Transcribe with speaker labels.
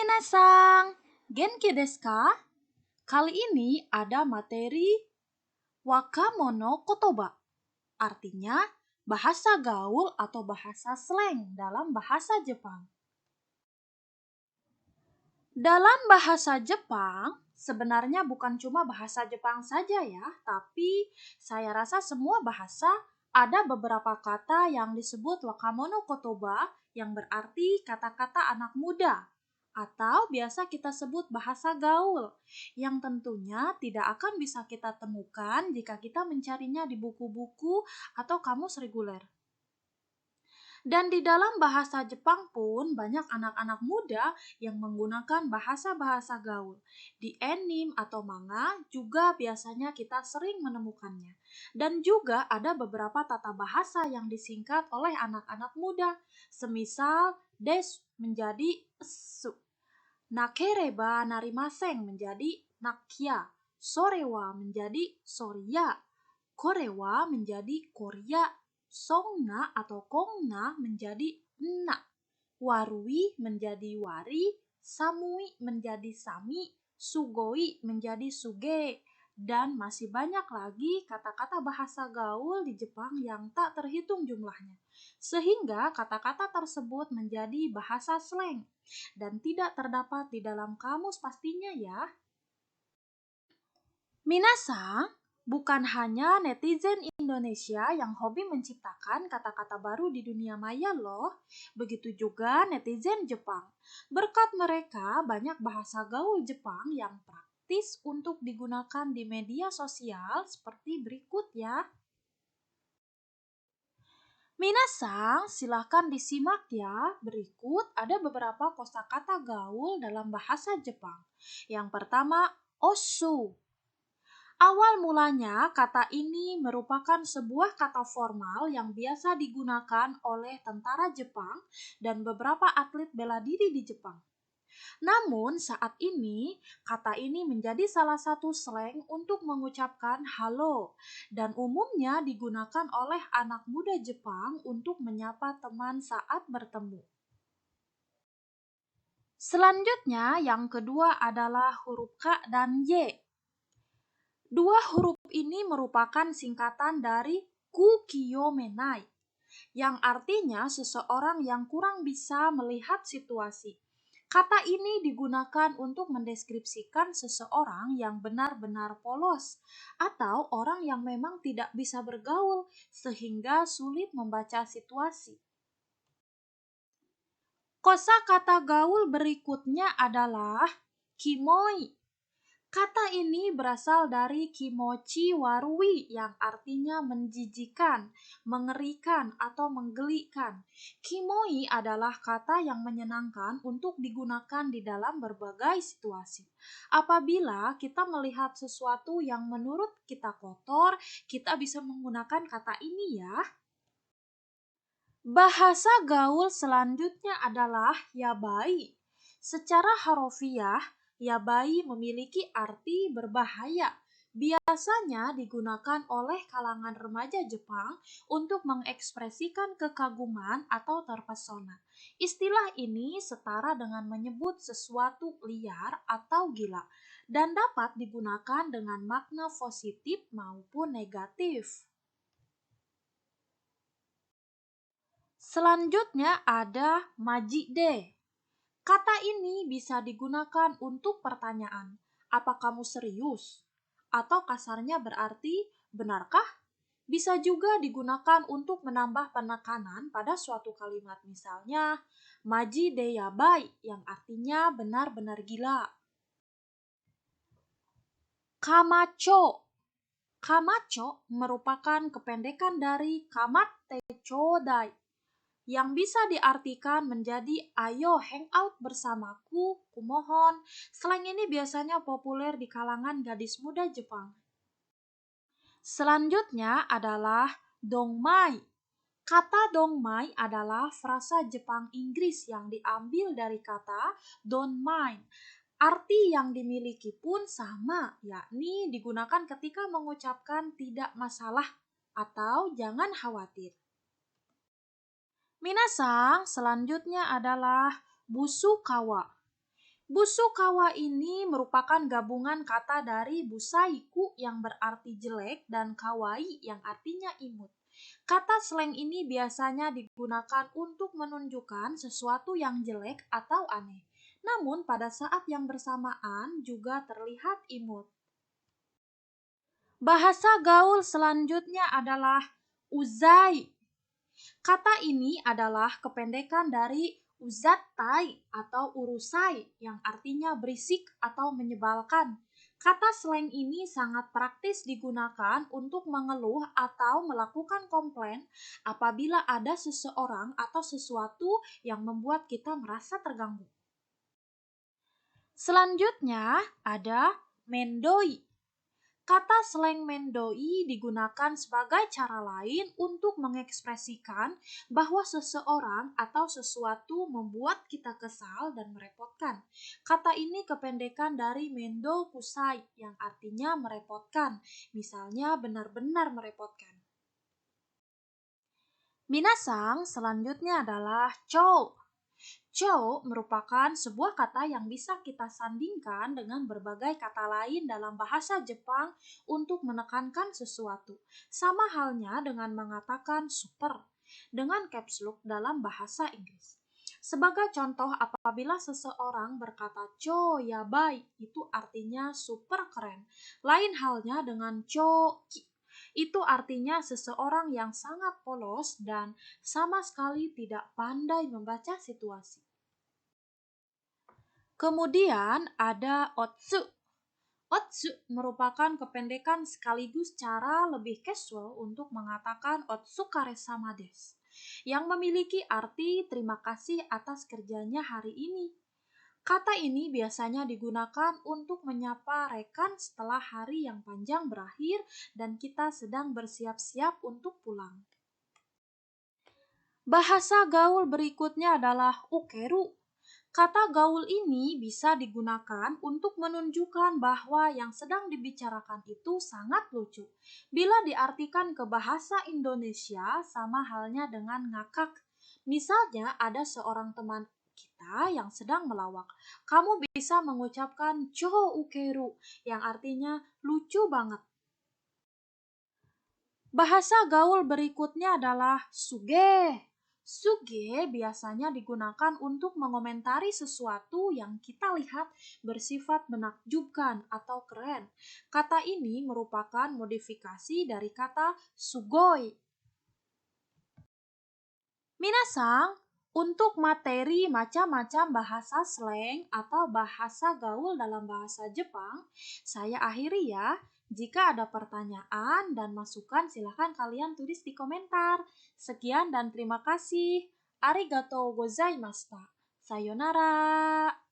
Speaker 1: Minasan, genki desu ka? Kali ini ada materi wakamono kotoba, artinya bahasa gaul atau bahasa slang dalam bahasa Jepang. Dalam bahasa Jepang, sebenarnya bukan cuma bahasa Jepang saja ya, tapi saya rasa semua bahasa ada beberapa kata yang disebut wakamono kotoba yang berarti kata-kata anak muda atau biasa kita sebut bahasa gaul yang tentunya tidak akan bisa kita temukan jika kita mencarinya di buku-buku atau kamus reguler. Dan di dalam bahasa Jepang pun banyak anak-anak muda yang menggunakan bahasa-bahasa gaul. Di anime atau manga juga biasanya kita sering menemukannya. Dan juga ada beberapa tata bahasa yang disingkat oleh anak-anak muda. Semisal desu menjadi su, nakereba narimasen menjadi nakya, sorewa menjadi sorya, korewa menjadi korya, songna atau kongna menjadi na, warui menjadi wari, samui menjadi sami, sugoi menjadi suge, dan masih banyak lagi kata-kata bahasa gaul di Jepang yang tak terhitung jumlahnya. Sehingga kata-kata tersebut menjadi bahasa slang dan tidak terdapat di dalam kamus pastinya ya. Minasang, bukan hanya netizen Indonesia yang hobi menciptakan kata-kata baru di dunia maya loh, begitu juga netizen Jepang. Berkat mereka, banyak bahasa gaul Jepang yang praktis untuk digunakan di media sosial seperti berikut ya. Minasang, silahkan disimak ya. Berikut ada beberapa kosakata gaul dalam bahasa Jepang. Yang pertama, osu. Awal mulanya, kata ini merupakan sebuah kata formal yang biasa digunakan oleh tentara Jepang dan beberapa atlet bela diri di Jepang. Namun, saat ini, kata ini menjadi salah satu slang untuk mengucapkan halo dan umumnya digunakan oleh anak muda Jepang untuk menyapa teman saat bertemu. Selanjutnya, yang kedua adalah huruf K dan Y. Dua huruf ini merupakan singkatan dari kukiyomenai, yang artinya seseorang yang kurang bisa melihat situasi. Kata ini digunakan untuk mendeskripsikan seseorang yang benar-benar polos atau orang yang memang tidak bisa bergaul sehingga sulit membaca situasi. Kosakata gaul berikutnya adalah kimoi. Kata ini berasal dari kimochi warui yang artinya menjijikan, mengerikan, atau menggelikan. Kimoi adalah kata yang menyenangkan untuk digunakan di dalam berbagai situasi. Apabila kita melihat sesuatu yang menurut kita kotor, kita bisa menggunakan kata ini ya. Bahasa gaul selanjutnya adalah yabai. Secara harfiah, yabai memiliki arti berbahaya. Biasanya digunakan oleh kalangan remaja Jepang untuk mengekspresikan kekaguman atau terpesona. Istilah ini setara dengan menyebut sesuatu liar atau gila dan dapat digunakan dengan makna positif maupun negatif. Selanjutnya ada majide. Kata ini bisa digunakan untuk pertanyaan, apa kamu serius? Atau kasarnya berarti, benarkah? Bisa juga digunakan untuk menambah penekanan pada suatu kalimat, misalnya, maji de yabai, yang artinya benar-benar gila. Kamacho. Kamacho merupakan kependekan dari kamate chodai, yang bisa diartikan menjadi ayo hangout bersamaku, kumohon. Slang ini biasanya populer di kalangan gadis muda Jepang. Selanjutnya adalah dongmai. Kata dongmai adalah frasa Jepang Inggris yang diambil dari kata don't mind. Arti yang dimiliki pun sama, yakni digunakan ketika mengucapkan tidak masalah atau jangan khawatir. Minasang, selanjutnya adalah busukawa. Busukawa ini merupakan gabungan kata dari busaiku yang berarti jelek dan kawaii yang artinya imut. Kata slang ini biasanya digunakan untuk menunjukkan sesuatu yang jelek atau aneh. Namun pada saat yang bersamaan juga terlihat imut. Bahasa gaul selanjutnya adalah uzai. Kata ini adalah kependekan dari uzattai atau urusai yang artinya berisik atau menyebalkan. Kata slang ini sangat praktis digunakan untuk mengeluh atau melakukan komplain apabila ada seseorang atau sesuatu yang membuat kita merasa terganggu. Selanjutnya ada mendoi. Kata slang mendoi digunakan sebagai cara lain untuk mengekspresikan bahwa seseorang atau sesuatu membuat kita kesal dan merepotkan. Kata ini kependekan dari mendo kusai yang artinya merepotkan, misalnya benar-benar merepotkan. Minasang selanjutnya adalah chow. Chow merupakan sebuah kata yang bisa kita sandingkan dengan berbagai kata lain dalam bahasa Jepang untuk menekankan sesuatu. Sama halnya dengan mengatakan super dengan caps lock dalam bahasa Inggris. Sebagai contoh, apabila seseorang berkata cho yabai, itu artinya super keren. Lain halnya dengan cho ki, itu artinya seseorang yang sangat polos dan sama sekali tidak pandai membaca situasi. Kemudian ada otsu. Otsu merupakan kependekan sekaligus cara lebih casual untuk mengatakan otsukare sama desu, yang memiliki arti terima kasih atas kerjanya hari ini. Kata ini biasanya digunakan untuk menyapa rekan setelah hari yang panjang berakhir dan kita sedang bersiap-siap untuk pulang. Bahasa gaul berikutnya adalah ukeru. Kata gaul ini bisa digunakan untuk menunjukkan bahwa yang sedang dibicarakan itu sangat lucu. Bila diartikan ke bahasa Indonesia, sama halnya dengan ngakak. Misalnya ada seorang teman kita yang sedang melawak. Kamu bisa mengucapkan cho ukeru yang artinya lucu banget. Bahasa gaul berikutnya adalah suge. Suge biasanya digunakan untuk mengomentari sesuatu yang kita lihat bersifat menakjubkan atau keren. Kata ini merupakan modifikasi dari kata sugoi. Minasang, untuk materi macam-macam bahasa slang atau bahasa gaul dalam bahasa Jepang, saya akhiri ya. Jika ada pertanyaan dan masukan, silakan kalian tulis di komentar. Sekian dan terima kasih. Arigatou gozaimashita. Sayonara.